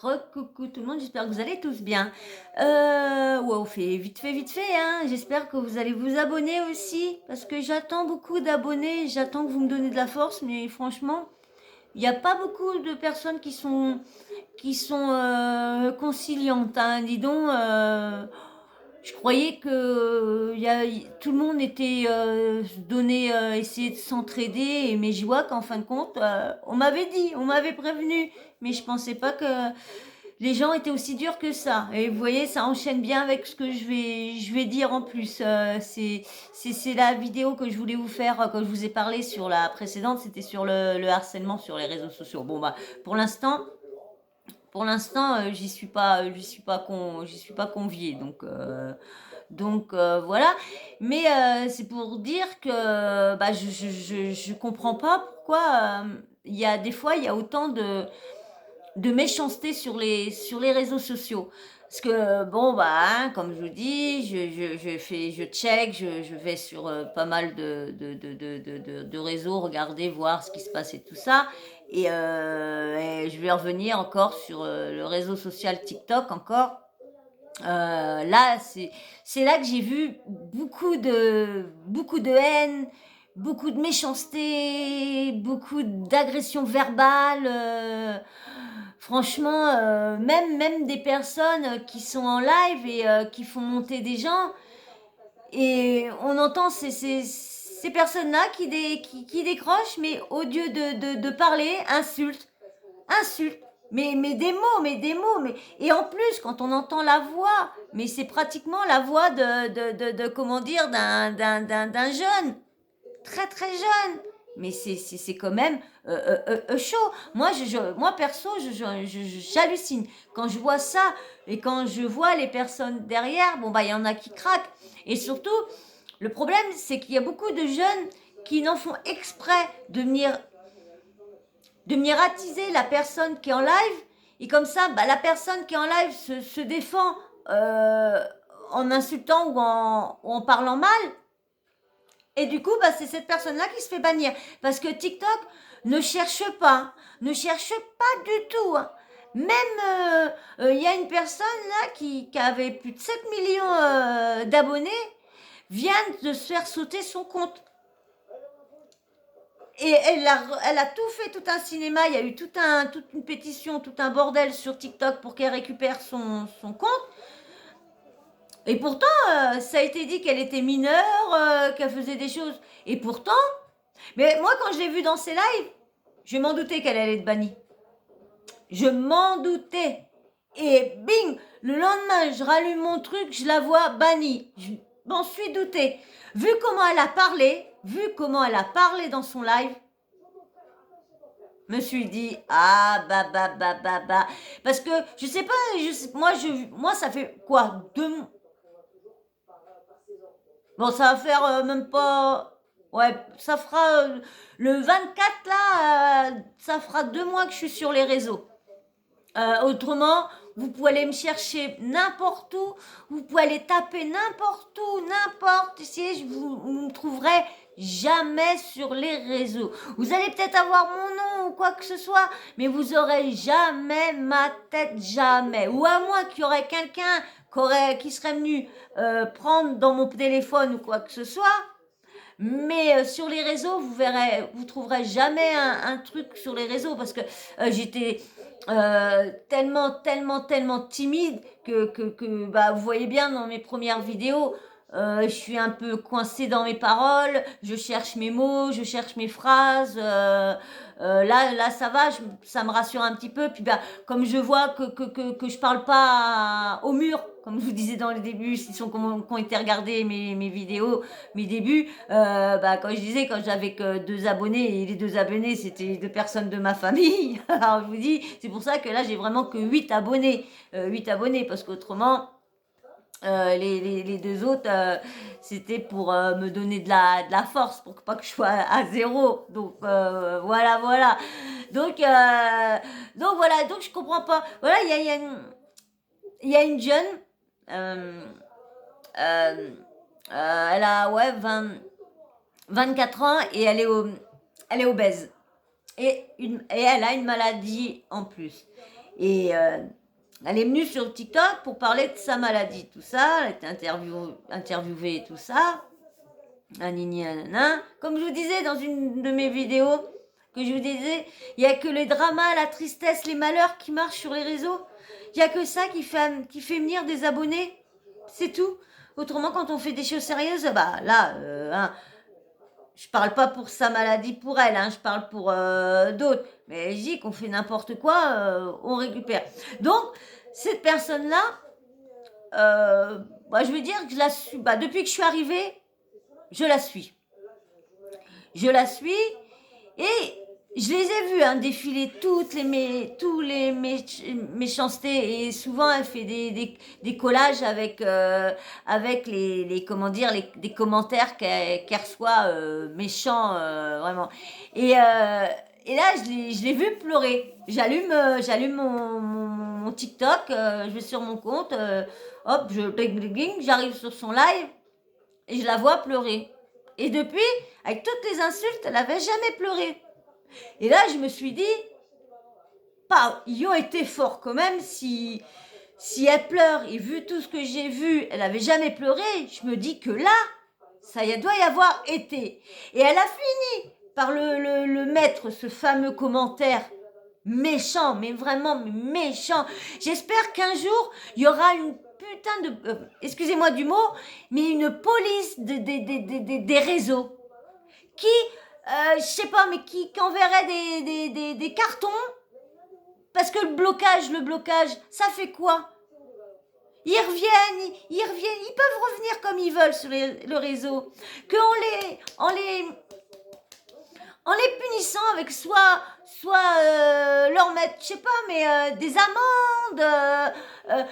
Recoucou tout le monde, j'espère que vous allez tous bien. Ouais, on fait vite fait, hein. J'espère que vous allez vous abonner aussi, parce que j'attends beaucoup d'abonnés, j'attends que vous me donnez de la force, mais franchement, il n'y a pas beaucoup de personnes qui sont conciliantes, hein. Dis donc, je croyais que tout le monde était donné, essayer de s'entraider, mais je vois qu'en fin de compte, on m'avait dit, on m'avait prévenu, mais je pensais pas que les gens étaient aussi durs que ça. Et vous voyez, ça enchaîne bien avec ce que je vais dire en plus. C'est la vidéo que je voulais vous faire quand je vous ai parlé sur la précédente, c'était sur le harcèlement sur les réseaux sociaux. Bon bah, pour l'instant, j'y suis pas conviée, donc voilà. Mais c'est pour dire que bah, je comprends pas pourquoi il y a des fois il y a autant de méchanceté sur les réseaux sociaux. Parce que bon bah hein, comme je vous dis, je check, je vais sur pas mal de réseaux, regarder, voir ce qui se passe et tout ça. Et je vais revenir encore sur le réseau social TikTok encore. Là, c'est là que j'ai vu beaucoup de haine, beaucoup de méchanceté, beaucoup d'agressions verbales. Franchement, même des personnes qui sont en live et qui font monter des gens, et on entend ces personnes-là qui décrochent, mais au lieu de parler, insultent. Mais des mots, et en plus, quand on entend la voix, mais c'est pratiquement la voix comment dire, d'un jeune, très jeune. Mais c'est quand même chaud. Moi perso, j'hallucine. Quand je vois ça et quand je vois les personnes derrière, bon bah il y en a qui craquent. Et surtout, le problème, c'est qu'il y a beaucoup de jeunes qui n'en font exprès de venir attiser la personne qui est en live, et comme ça, bah, la personne qui est en live se défend euh, en insultant ou en parlant mal, et du coup, bah, c'est cette personne-là qui se fait bannir. Parce que TikTok ne cherche pas du tout, hein. Même, il y a une personne là qui avait plus de 7 millions d'abonnés, vient de se faire sauter son compte. Et elle a tout fait, tout un cinéma, il y a eu toute une pétition, tout un bordel sur TikTok pour qu'elle récupère son compte. Et pourtant, ça a été dit qu'elle était mineure, qu'elle faisait des choses. Et pourtant, mais moi quand je l'ai vue dans ses lives, je m'en doutais qu'elle allait être bannie. Je m'en doutais. Et bing, le lendemain, je rallume mon truc, je la vois bannie. Je m'en suis douté. Vu comment elle a parlé dans son live, me suis dit bah, parce que je sais pas, moi ça fait quoi, bon ça va faire même pas, ouais, ça fera le 24 là, ça fera 2 mois que je suis sur les réseaux. Autrement, vous pouvez aller me chercher n'importe où, vous pouvez aller taper n'importe où, n'importe si vous me trouverez jamais sur les réseaux. Vous allez peut-être avoir mon nom ou quoi que ce soit, mais vous aurez jamais ma tête, jamais. Ou à moins qu'il y aurait quelqu'un qui serait venu prendre dans mon téléphone ou quoi que ce soit. Mais sur les réseaux, vous trouverez jamais un truc sur les réseaux, parce que j'étais tellement timide que bah, vous voyez bien dans mes premières vidéos, je suis un peu coincée dans mes paroles, je cherche mes mots, je cherche mes phrases. Là, ça va, ça me rassure un petit peu. Puis bah, comme je vois que je parle pas au mur, comme je vous disais dans les débuts, qui ont été regardés mes vidéos, mes débuts, bah, quand je disais, quand j'avais que 2 abonnés, et les 2 abonnés, c'était 2 personnes de ma famille. Alors je vous dis, c'est pour ça que là, j'ai vraiment que 8 abonnés. 8 abonnés, parce qu'autrement, les 2 autres, c'était pour me donner de la force, pour pas que je sois à zéro. Donc voilà. Donc, voilà, donc je comprends pas. Voilà, il y a une jeune, euh, euh, elle a ouais, 24 ans, et elle est obèse. Et elle a une maladie en plus. Et elle est venue sur TikTok pour parler de sa maladie, tout ça. Elle était interviewée et tout ça. Anini, nanana. Comme je vous disais dans une de mes vidéos, que je vous disais, il n'y a que les dramas, la tristesse, les malheurs qui marchent sur les réseaux. Il n'y a que ça qui fait venir des abonnés. C'est tout. Autrement, quand on fait des choses sérieuses, bah là, hein, je parle pas pour sa maladie, pour elle, hein, je parle pour d'autres. Mais je dis qu'on fait n'importe quoi, on récupère. Donc, cette personne-là, bah, je veux dire que je la suis. Bah, depuis que je suis arrivée, je la suis. Je la suis et je les ai vues hein, défiler tous les méchancetés et souvent elle fait des collages avec comment dire des commentaires qu'elle reçoit méchants vraiment et là je l'ai vue pleurer. J'allume mon TikTok, je vais sur mon compte, hop, j'arrive sur son live et je la vois pleurer. Et depuis, avec toutes les insultes, elle n'avait jamais pleuré. Et là, je me suis dit, ils ont été forts quand même. Si elle pleure, et vu tout ce que j'ai vu, elle n'avait jamais pleuré, je me dis que là, ça doit y avoir été. Et elle a fini par le mettre, ce fameux commentaire méchant, mais vraiment méchant. J'espère qu'un jour, il y aura une putain de... excusez-moi du mot, mais une police des réseaux qui, je sais pas, mais qui enverrait des cartons parce que le blocage, ça fait quoi? Ils reviennent, ils peuvent revenir comme ils veulent sur le réseau. En les punissant avec soit leur mettre, je sais pas, mais des amendes,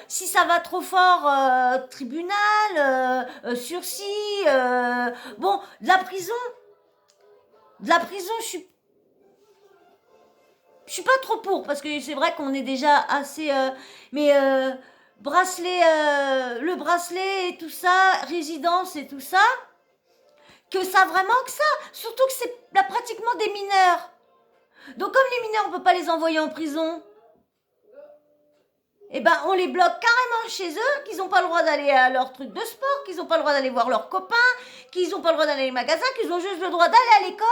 si ça va trop fort, tribunal, sursis, bon, de la prison, je suis pas trop pour, parce que c'est vrai qu'on est déjà assez, mais bracelet, le bracelet et tout ça, résidence et tout ça, que ça vraiment que ça, surtout que c'est là pratiquement des mineurs. Donc comme les mineurs, on peut pas les envoyer en prison, eh ben on les bloque carrément chez eux, qu'ils n'ont pas le droit d'aller à leur truc de sport, qu'ils n'ont pas le droit d'aller voir leurs copains, qu'ils n'ont pas le droit d'aller au magasin, qu'ils ont juste le droit d'aller à l'école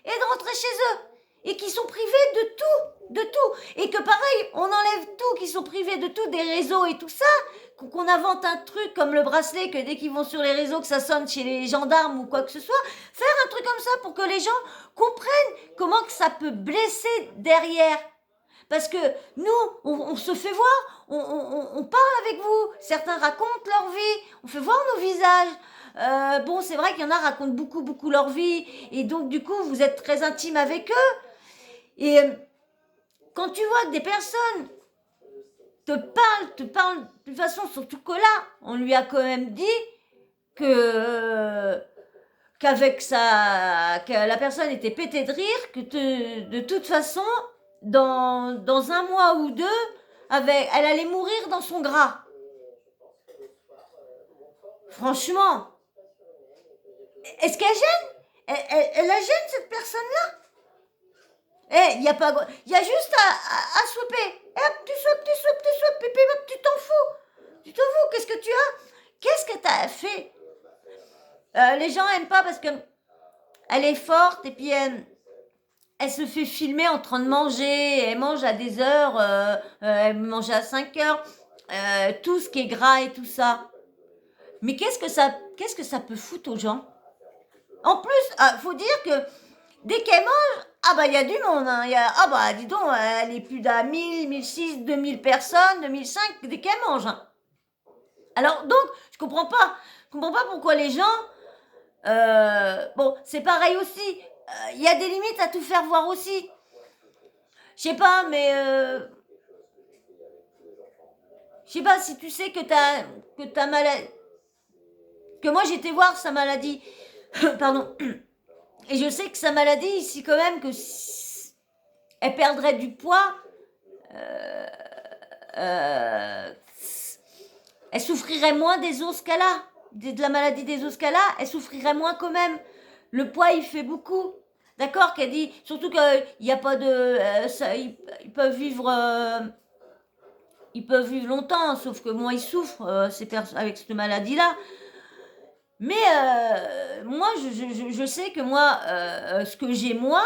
et de rentrer chez eux. Et qu'ils sont privés de tout. Et que pareil, on enlève tout, qu'ils sont privés de tout, des réseaux et tout ça, qu'on invente un truc comme le bracelet, que dès qu'ils vont sur les réseaux, que ça sonne chez les gendarmes ou quoi que ce soit, faire un truc comme ça pour que les gens comprennent comment que ça peut blesser derrière. Parce que nous, on se fait voir, on parle avec vous, certains racontent leur vie, on fait voir nos visages. Bon, c'est vrai qu'il y en a qui racontent beaucoup leur vie, et donc du coup, vous êtes très intime avec eux. Et quand tu vois que des personnes te parlent de toute façon, surtout que là, on lui a quand même dit que la personne était pétée de rire, que de toute façon, dans un mois ou deux, elle allait mourir dans son gras. Franchement, est-ce qu'elle gêne? Elle la gêne, cette personne-là? Il y a juste à swapper. Hop, tu swap, pipi, hop, tu t'en fous. Qu'est-ce que tu as? Qu'est-ce que tu as fait? Les gens aiment pas parce que elle est forte et puis elle se fait filmer en train de manger. Elle mange à des heures, elle mange à 5 heures. Tout ce qui est gras et tout ça. Mais qu'est-ce que ça peut foutre aux gens? En plus, faut dire que dès qu'elle mange, il y a du monde. Hein. Dis donc, elle est plus d'à 1000, 1006, 2000 personnes, 2005, dès qu'elle mange. Hein. Alors, donc, je comprends pas pourquoi les gens... bon, c'est pareil aussi. Il y a des limites à tout faire voir aussi. Je sais pas, mais... je sais pas si tu sais que ta maladie... Que moi, j'étais voir sa maladie. Pardon. Et je sais que sa maladie, ici quand même, que elle perdrait du poids, elle souffrirait moins des os qu'elle a, de la maladie des os qu'elle a, elle souffrirait moins quand même. Le poids, il fait beaucoup. D'accord, qu'elle dit, surtout qu'il n'y a pas de... ils peuvent vivre ils peuvent vivre longtemps, sauf que moi, ils souffrent avec cette maladie-là. Mais moi, je sais que moi, ce que j'ai moi,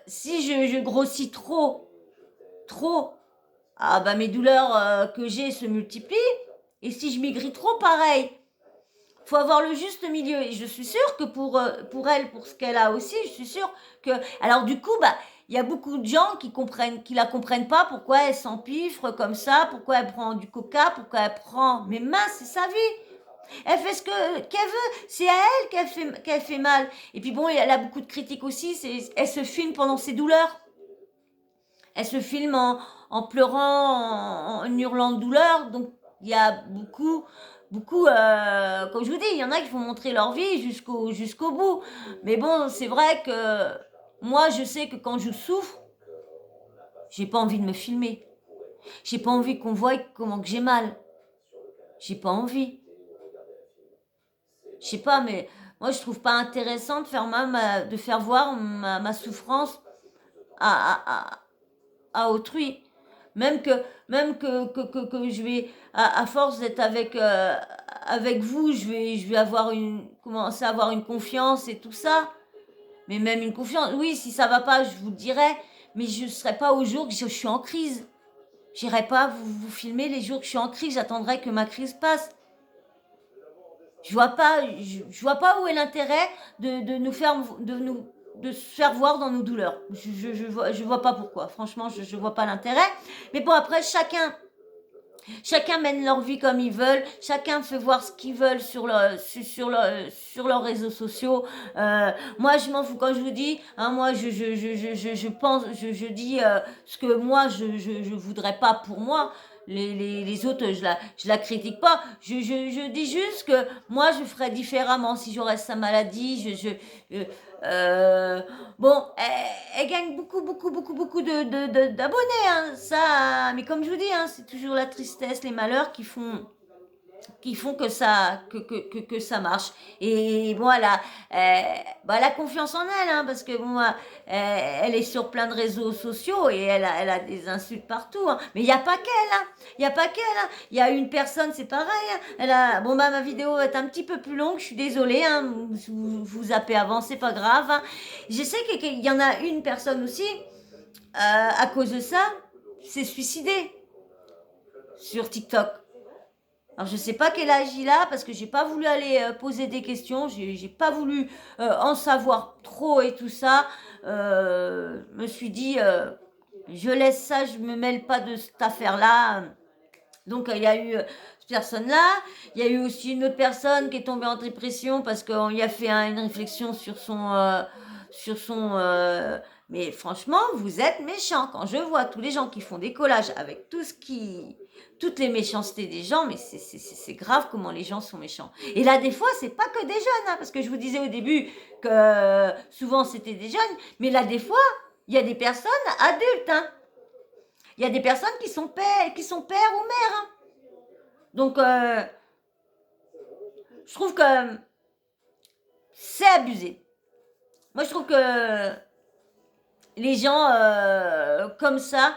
si je grossis trop, ah bah mes douleurs que j'ai se multiplient. Et si je maigris trop, pareil. Faut avoir le juste milieu. Et je suis sûre que pour elle, pour ce qu'elle a aussi, je suis sûre que... Alors du coup, bah, il y a beaucoup de gens qui la comprennent pas, pourquoi elle s'empiffre comme ça, pourquoi elle prend du coca, pourquoi elle prend... Mais mince, c'est sa vie. Elle fait ce qu'elle veut. C'est à elle qu'elle fait mal. Et puis bon, elle a beaucoup de critiques aussi. Elle se filme pendant ses douleurs. Elle se filme en pleurant, en hurlant de douleur. Donc, il y a beaucoup, comme je vous dis, il y en a qui font montrer leur vie jusqu'au bout. Mais bon, c'est vrai que moi, je sais que quand je souffre, j'ai pas envie de me filmer. J'ai pas envie qu'on voie comment que j'ai mal. J'ai pas envie. Je sais pas, mais moi, je trouve pas intéressant de faire voir ma souffrance à, à, à autrui. Même que je vais, à force d'être avec vous, je vais commencer à avoir une confiance et tout ça. Mais même une confiance, oui, si ça va pas, je vous le dirai. Mais je ne serai pas au jour que je suis en crise. J'irai pas vous filmer les jours que je suis en crise. J'attendrai que ma crise passe. Je vois pas où est l'intérêt de se faire voir dans nos douleurs. Je vois pas pourquoi. Franchement, je vois pas l'intérêt. Mais bon, après, chacun mène leur vie comme ils veulent. Chacun fait voir ce qu'ils veulent sur leurs réseaux sociaux. Moi, je m'en fous quand je vous dis. Hein, moi, je pense, je dis ce que moi, je voudrais pas pour moi. Les autres, je la critique pas. Je dis juste que moi, je ferais différemment si j'aurais sa maladie. Euh, euh, bon, elle gagne beaucoup d'abonnés, hein, ça. Mais comme je vous dis, hein, c'est toujours la tristesse, les malheurs qui font que ça marche. Et bon, elle a confiance en elle, hein, parce que bon, elle est sur plein de réseaux sociaux et elle a des insultes partout. Hein. Mais il n'y a pas qu'elle, hein. Il n'y a pas qu'elle. Hein. Il y a une personne, c'est pareil. Hein. Bon, bah, ma vidéo va être un petit peu plus longue, je suis désolée. Hein. Vous zappez avant, c'est pas grave. Hein. Je sais qu'il y en a une personne aussi, à cause de ça, s'est suicidée sur TikTok. Alors je sais pas quel âge il a parce que j'ai pas voulu aller poser des questions, j'ai pas voulu en savoir trop et tout ça. Me suis dit je laisse ça, je me mêle pas de cette affaire-là. Donc il y a eu cette personne-là, il y a eu aussi une autre personne qui est tombée en dépression parce qu'on lui a fait une réflexion sur son mais franchement, vous êtes méchants. Quand je vois tous les gens qui font des collages avec toutes les méchancetés des gens, mais c'est grave comment les gens sont méchants. Et là, des fois, c'est pas que des jeunes, hein, parce que je vous disais au début que souvent c'était des jeunes, mais là, des fois, il y a des personnes adultes. Hein. Il y a des personnes qui sont pères ou mères. Hein. Donc, je trouve que c'est abusé. Moi, je trouve que les gens comme ça,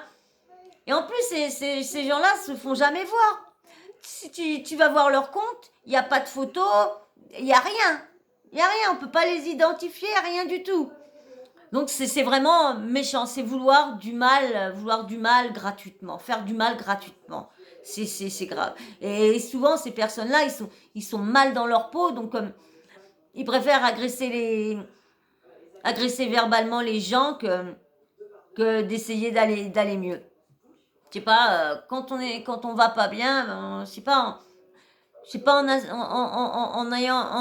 et en plus, ces gens-là se font jamais voir. Si tu vas voir leur compte, il n'y a pas de photo, il n'y a rien. Il n'y a rien, on ne peut pas les identifier, rien du tout. Donc c'est vraiment méchant, c'est vouloir du mal gratuitement, faire du mal gratuitement. C'est grave. Et souvent, ces personnes-là, ils sont mal dans leur peau, donc ils préfèrent agresser verbalement les gens que d'essayer d'aller mieux. Je sais pas, quand on va pas bien, je sais pas, en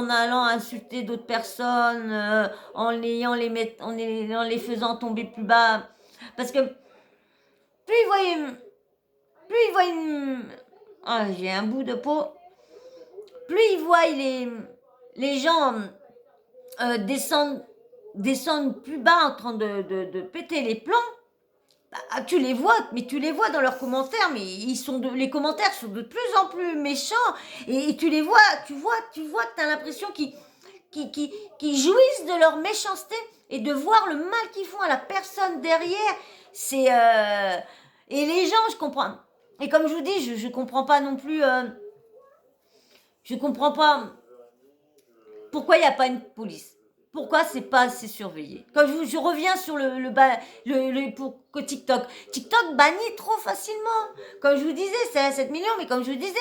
allant insulter d'autres personnes, en les faisant tomber plus bas. Parce que plus ils voient ah, j'ai un bout de peau, plus ils voient les gens descendre plus bas en train de péter les plombs. Ah, tu les vois dans leurs commentaires, mais les commentaires sont de plus en plus méchants, et tu les vois, tu vois que tu as l'impression qu'ils jouissent de leur méchanceté et de voir le mal qu'ils font à la personne derrière. Et les gens, je comprends. Et comme je vous dis, je comprends pas non plus, je comprends pas pourquoi il n'y a pas une police. Pourquoi c'est pas assez surveillé. Quand je reviens sur pour que TikTok. TikTok bannit trop facilement. Comme je vous disais, c'est à 7 millions, mais comme je vous disais.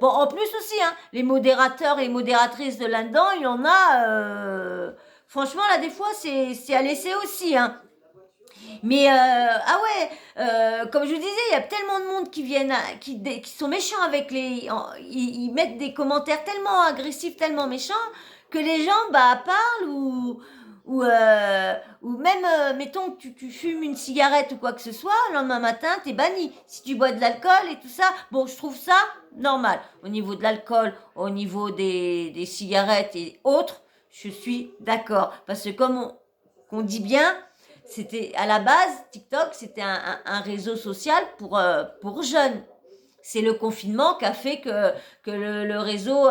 Bon, en plus aussi, hein, les modérateurs et modératrices de là-dedans, il y en a. Franchement, là, des fois, c'est à laisser aussi. Hein. Mais ah ouais, comme je vous disais, il y a tellement de monde qui viennent, qui sont méchants avec ils mettent des commentaires tellement agressifs, tellement méchants que les gens parlent ou même mettons que tu fumes une cigarette ou quoi que ce soit, le lendemain matin t'es banni. Si tu bois de l'alcool et tout ça, bon je trouve ça normal. Au niveau de l'alcool, au niveau des cigarettes et autres, je suis d'accord parce que comme on dit bien c'était à la base, TikTok, c'était un réseau social pour jeunes. C'est le confinement qui a fait que le réseau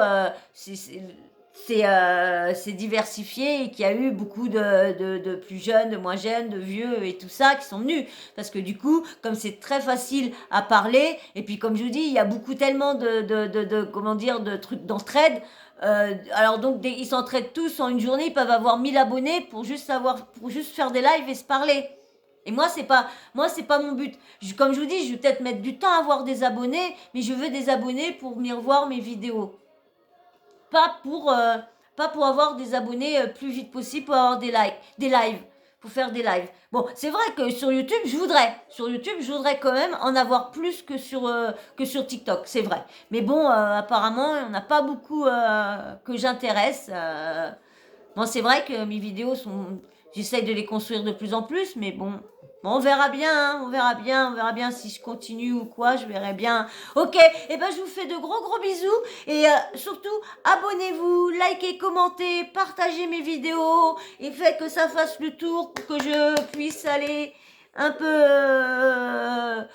s'est diversifié et qu'il y a eu beaucoup de plus jeunes, de moins jeunes, de vieux et tout ça qui sont venus. Parce que du coup, comme c'est très facile à parler, et puis comme je vous dis, il y a beaucoup tellement comment dire, de trucs d'entraide. Alors donc ils s'entraident tous en une journée, ils peuvent avoir 1000 abonnés pour juste faire des lives et se parler. Et moi c'est pas mon but. Comme je vous dis, je vais peut-être mettre du temps à avoir des abonnés, mais je veux des abonnés pour venir voir mes vidéos. Pas pour, euh, pas pour avoir des abonnés plus vite possible, pour avoir des lives, pour faire des lives. Bon, c'est vrai que sur YouTube, je voudrais quand même en avoir plus que sur TikTok, c'est vrai. Mais bon, apparemment, on n'a pas beaucoup que j'intéresse. Bon, c'est vrai que mes vidéos j'essaye de les construire de plus en plus, mais bon, on verra bien, hein, on verra bien si je continue ou quoi, je verrai bien. Ok, et ben je vous fais de gros bisous et surtout abonnez-vous, likez, commentez, partagez mes vidéos et faites que ça fasse le tour pour que je puisse aller un peu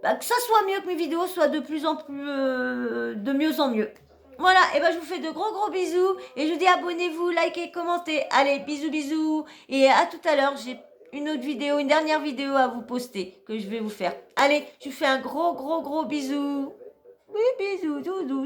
que ça soit mieux, que mes vidéos soient de plus en plus de mieux en mieux. Voilà, et ben je vous fais de gros bisous et je vous dis abonnez-vous, likez, commentez. Allez, bisous et à tout à l'heure, j'ai une autre vidéo, une dernière vidéo à vous poster que je vais vous faire. Allez, je vous fais un gros bisou. Oui, bisous, doudou.